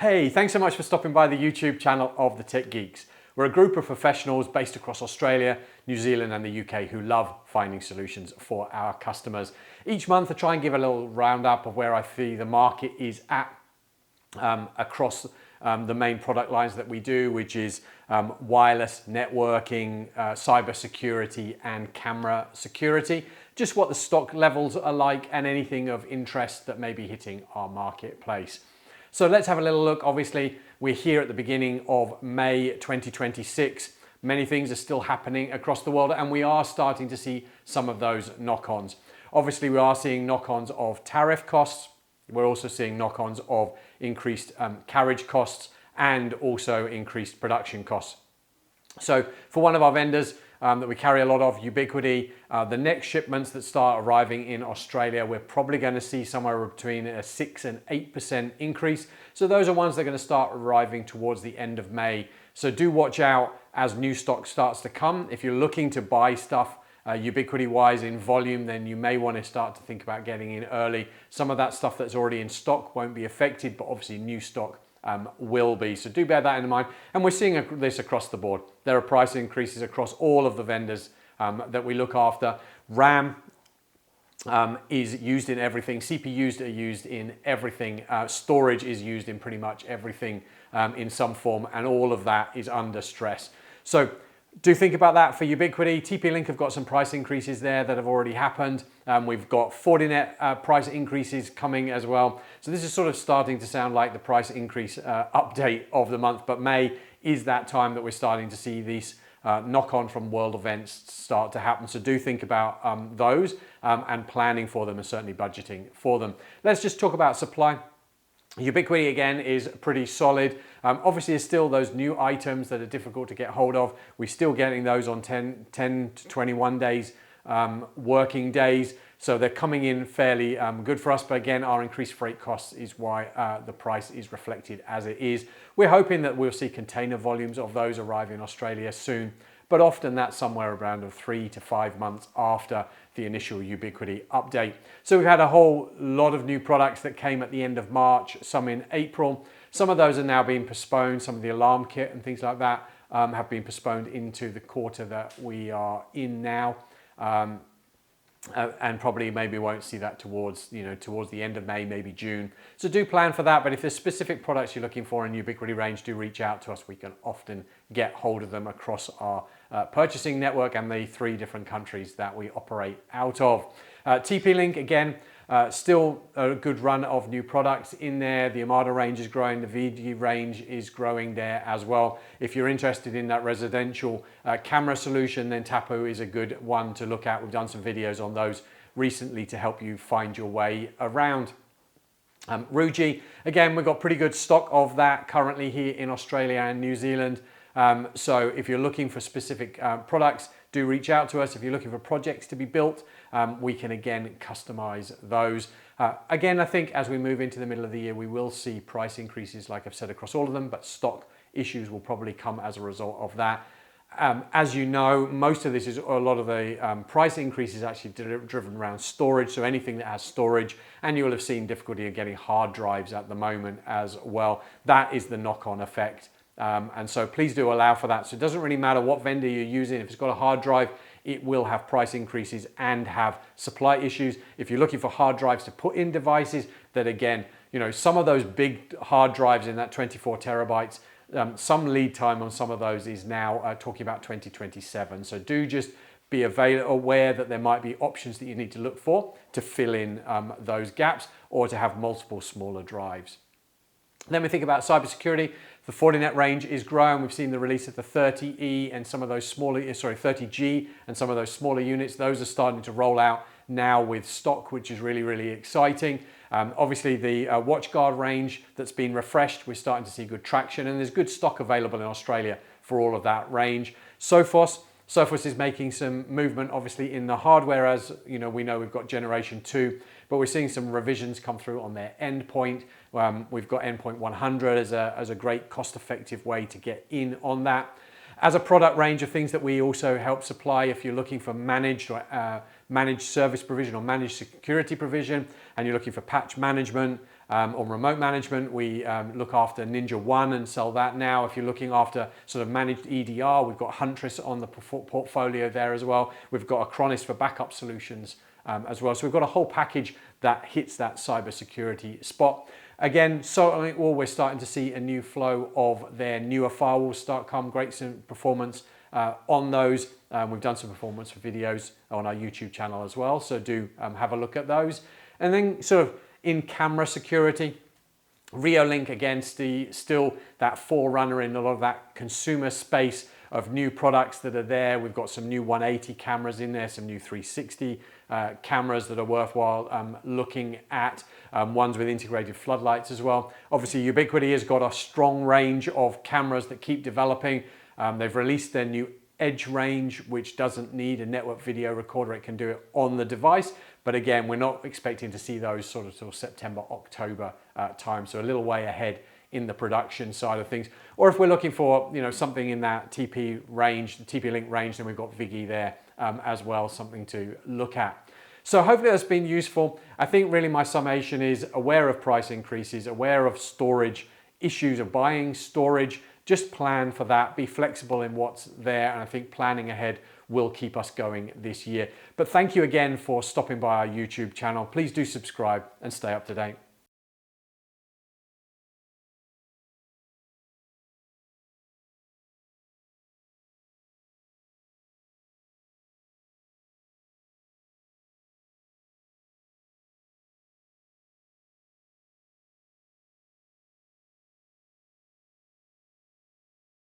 Hey, thanks so much for stopping by the YouTube channel of the Tech Geeks. We're a group of professionals based across Australia, New Zealand and the UK who love finding solutions for our customers. Each month I try and give a little roundup of where I see the market is at across the main product lines that we do, which is wireless networking, cybersecurity and camera security. Just what the stock levels are like and anything of interest that may be hitting our marketplace. So let's have a little look. Obviously, we're here at the beginning of May 2026. Many things are still happening across the world and we are starting to see some of those knock-ons. Obviously, we are seeing knock-ons of tariff costs. We're also seeing knock-ons of increased carriage costs and also increased production costs. So for one of our vendors that we carry a lot of, Ubiquiti, the next shipments that start arriving in Australia, we're probably going to see somewhere between a 6 and 8% increase. So those are ones that are going to start arriving towards the end of May. So do watch out as new stock starts to come. If you're looking to buy stuff Ubiquiti wise in volume, then you may want to start to think about getting in early. Some of that stuff that's already in stock won't be affected, but obviously new stock will be. So do bear that in mind. And we're seeing this across the board. There are price increases across all of the vendors that we look after. RAM is used in everything. CPUs are used in everything. Storage is used in pretty much everything in some form, and all of that is under stress. So do think about that for Ubiquiti. TP-Link have got some price increases there that have already happened. We've got Fortinet price increases coming as well. So this is sort of starting to sound like the price increase update of the month, but May is that time that we're starting to see these knock-on from world events start to happen. So do think about those and planning for them and certainly budgeting for them. Let's just talk about supply. Ubiquiti again is pretty solid. Obviously there's still those new items that are difficult to get hold of. We're still getting those on 10 to 21 days working days. So they're coming in fairly good for us. But again, our increased freight costs is why the price is reflected as it is. We're hoping that we'll see container volumes of those arrive in Australia soon. But often that's somewhere around 3 to 5 months after the initial Ubiquiti update. So we've had a whole lot of new products that came at the end of March, some in April. Some of those are now being postponed. Some of the alarm kit and things like that have been postponed into the quarter that we are in now. And probably maybe won't see that towards the end of May, maybe June. So do plan for that. But if there's specific products you're looking for in Ubiquiti range, do reach out to us. We can often get hold of them across our purchasing network and the 3 different countries that we operate out of. TP-Link again, still a good run of new products in there. The Armada range is growing, the VG range is growing there as well. If you're interested in that residential camera solution, then Tapu is a good one to look at. We've done some videos on those recently to help you find your way around. Ruji, again, we've got pretty good stock of that currently here in Australia and New Zealand. So if you're looking for specific products, do reach out to us. If you're looking for projects to be built, we can again customize those. Again, I think as we move into the middle of the year, we will see price increases, like I've said, across all of them, but stock issues will probably come as a result of that. As you know, most of this is a lot of the price increase is actually driven around storage. So anything that has storage, and you will have seen difficulty in getting hard drives at the moment as well. That is the knock-on effect. And so please do allow for that. So it doesn't really matter what vendor you're using. If it's got a hard drive, it will have price increases and have supply issues. If you're looking for hard drives to put in devices, that again, some of those big hard drives in that 24 terabytes, some lead time on some of those is now talking about 2027. So do just be aware that there might be options that you need to look for to fill in those gaps or to have multiple smaller drives. Then we think about cybersecurity. The Fortinet range is growing. We've seen the release of the 30E and some of those 30G and some of those smaller units. Those are starting to roll out now with stock, which is really, really exciting. Obviously the WatchGuard range that's been refreshed, we're starting to see good traction and there's good stock available in Australia for all of that range. Sophos is making some movement obviously in the hardware, as we know we've got generation 2, but we're seeing some revisions come through on their endpoint. We've got endpoint 100 as a great cost-effective way to get in on that. As a product range of things that we also help supply, if you're looking for managed service provision or managed security provision, and you're looking for patch management, On remote management, we look after Ninja One and sell that now. If you're looking after sort of managed EDR, we've got Huntress on the portfolio there as well. We've got Acronis for backup solutions as well. So we've got a whole package that hits that cybersecurity spot. Again, so we're starting to see a new flow of their newer firewalls start come, great performance on those. We've done some performance for videos on our YouTube channel as well, so do have a look at those. And then sort of in camera security, Reolink again, still that forerunner in a lot of that consumer space of new products that are there. We've got some new 180 cameras in there, some new 360 cameras that are worthwhile looking at, ones with integrated floodlights as well. Obviously, Ubiquiti has got a strong range of cameras that keep developing. They've released their new Edge range, which doesn't need a network video recorder. It can do it on the device. But again, we're not expecting to see those sort of till September, October time. So a little way ahead in the production side of things. Or if we're looking for something in that TP range, the TP-Link range, then we've got Vigi there as well, something to look at. So hopefully that's been useful. I think really my summation is aware of price increases, aware of storage issues of buying storage. Just plan for that, be flexible in what's there, and I think planning ahead will keep us going this year. But thank you again for stopping by our YouTube channel. Please do subscribe and stay up to date.